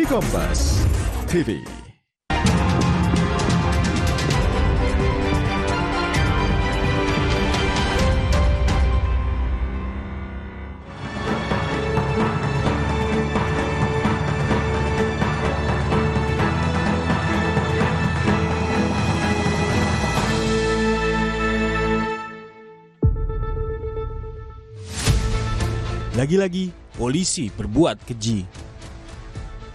di Kompas TV. Lagi-lagi, polisi berbuat keji.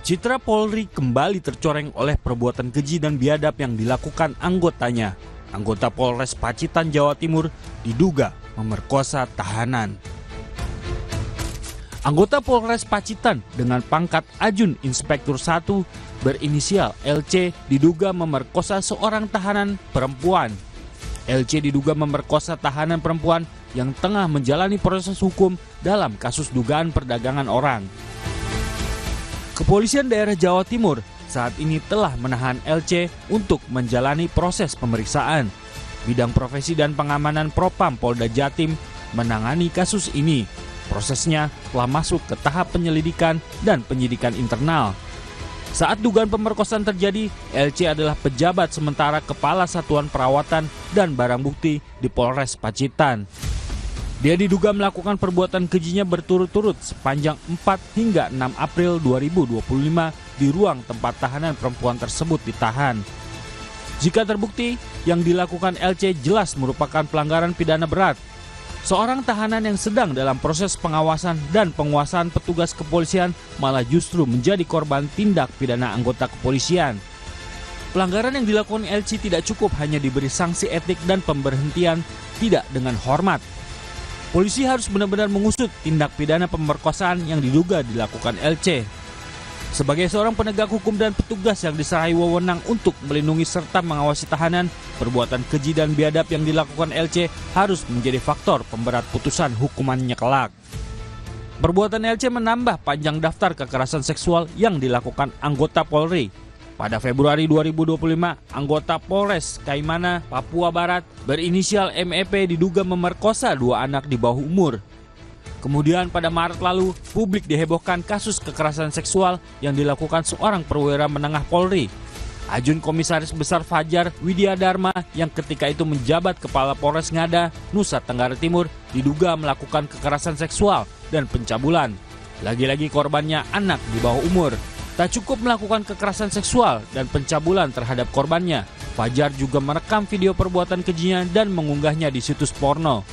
Citra Polri kembali tercoreng oleh perbuatan keji dan biadab yang dilakukan anggotanya. Anggota Polres Pacitan, Jawa Timur diduga memerkosa tahanan. Anggota Polres Pacitan dengan pangkat Ajun Inspektur 1 berinisial LC diduga memerkosa seorang tahanan perempuan. LC diduga memerkosa tahanan perempuan yang tengah menjalani proses hukum dalam kasus dugaan perdagangan orang. Kepolisian daerah Jawa Timur saat ini telah menahan LC untuk menjalani proses pemeriksaan. Bidang profesi dan pengamanan Propam Polda Jatim menangani kasus ini. Prosesnya telah masuk ke tahap penyelidikan dan penyidikan internal. Saat dugaan pemerkosaan terjadi, LC adalah pejabat sementara Kepala Satuan Perawatan dan Barang Bukti di Polres Pacitan. Dia diduga melakukan perbuatan kejinya berturut-turut sepanjang 4 hingga 6 April 2025 di ruang tempat tahanan perempuan tersebut ditahan. Jika terbukti, yang dilakukan LC jelas merupakan pelanggaran pidana berat. Seorang tahanan yang sedang dalam proses pengawasan dan penguasaan petugas kepolisian malah justru menjadi korban tindak pidana anggota kepolisian. Pelanggaran yang dilakukan LC tidak cukup hanya diberi sanksi etik dan pemberhentian tidak dengan hormat. Polisi harus benar-benar mengusut tindak pidana pemerkosaan yang diduga dilakukan LC. Sebagai seorang penegak hukum dan petugas yang diserahi wewenang untuk melindungi serta mengawasi tahanan, perbuatan keji dan biadab yang dilakukan LC harus menjadi faktor pemberat putusan hukumannya kelak. Perbuatan LC menambah panjang daftar kekerasan seksual yang dilakukan anggota Polri. Pada Februari 2025, anggota Polres Kaimana, Papua Barat berinisial MEP diduga memerkosa 2 anak di bawah umur. Kemudian pada Maret lalu, publik dihebohkan kasus kekerasan seksual yang dilakukan seorang perwira menengah Polri. Ajun Komisaris Besar Fajar Widya Dharma yang ketika itu menjabat Kepala Polres Ngada, Nusa Tenggara Timur, diduga melakukan kekerasan seksual dan pencabulan. Lagi-lagi korbannya anak di bawah umur. Tak cukup melakukan kekerasan seksual dan pencabulan terhadap korbannya, Fajar juga merekam video perbuatan kejinya dan mengunggahnya di situs porno.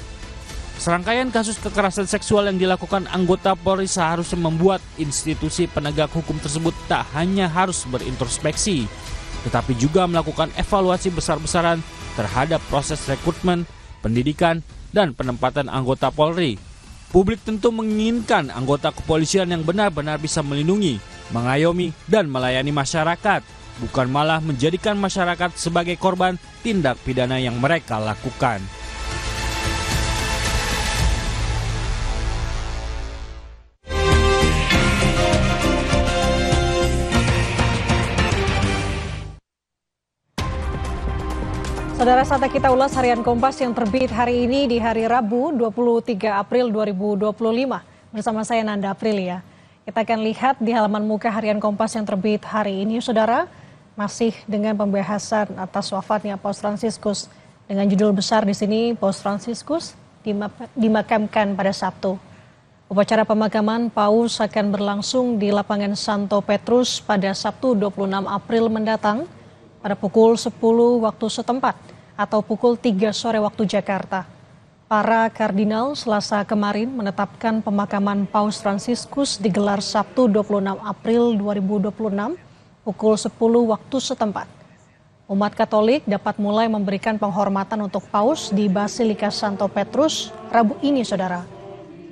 Serangkaian kasus kekerasan seksual yang dilakukan anggota Polri seharusnya membuat institusi penegak hukum tersebut tak hanya harus berintrospeksi, tetapi juga melakukan evaluasi besar-besaran terhadap proses rekrutmen, pendidikan, dan penempatan anggota Polri. Publik tentu menginginkan anggota kepolisian yang benar-benar bisa melindungi, mengayomi, dan melayani masyarakat, bukan malah menjadikan masyarakat sebagai korban tindak pidana yang mereka lakukan. Saudara, saatnya kita ulas harian Kompas yang terbit hari ini di hari Rabu 23 April 2025. Bersama saya Nanda Aprilia. Kita akan lihat di halaman muka harian Kompas yang terbit hari ini, Saudara, masih dengan pembahasan atas wafatnya Paus Fransiskus. Dengan judul besar di sini, Paus Fransiskus dimakamkan pada Sabtu. Upacara pemakaman Paus akan berlangsung di lapangan Santo Petrus pada Sabtu 26 April mendatang pada pukul 10 waktu setempat atau pukul 3 sore waktu Jakarta. Para kardinal Selasa kemarin menetapkan pemakaman Paus Fransiskus digelar Sabtu 26 April 2026 pukul 10 waktu setempat. Umat Katolik dapat mulai memberikan penghormatan untuk Paus di Basilika Santo Petrus Rabu ini, Saudara.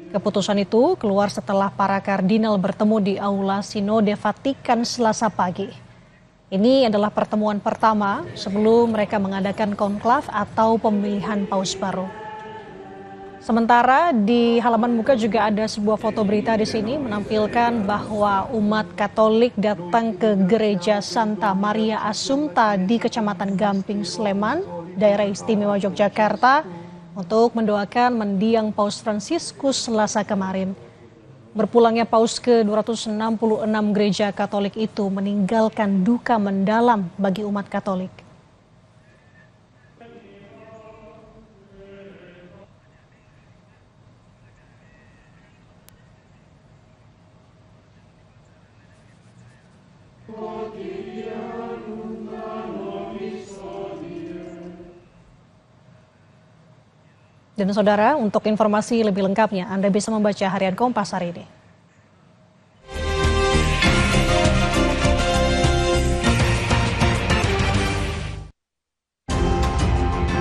Keputusan itu keluar setelah para kardinal bertemu di Aula Sinode Vatikan Selasa pagi. Ini adalah pertemuan pertama sebelum mereka mengadakan konklav atau pemilihan paus baru. Sementara di halaman muka juga ada sebuah foto berita di sini menampilkan bahwa umat Katolik datang ke Gereja Santa Maria Assumpta di Kecamatan Gamping, Sleman, Daerah Istimewa Yogyakarta untuk mendoakan mendiang Paus Fransiskus Selasa kemarin. Berpulangnya Paus ke-266 gereja Katolik itu meninggalkan duka mendalam bagi umat Katolik. Dan saudara, untuk informasi lebih lengkapnya, Anda bisa membaca Harian Kompas hari ini.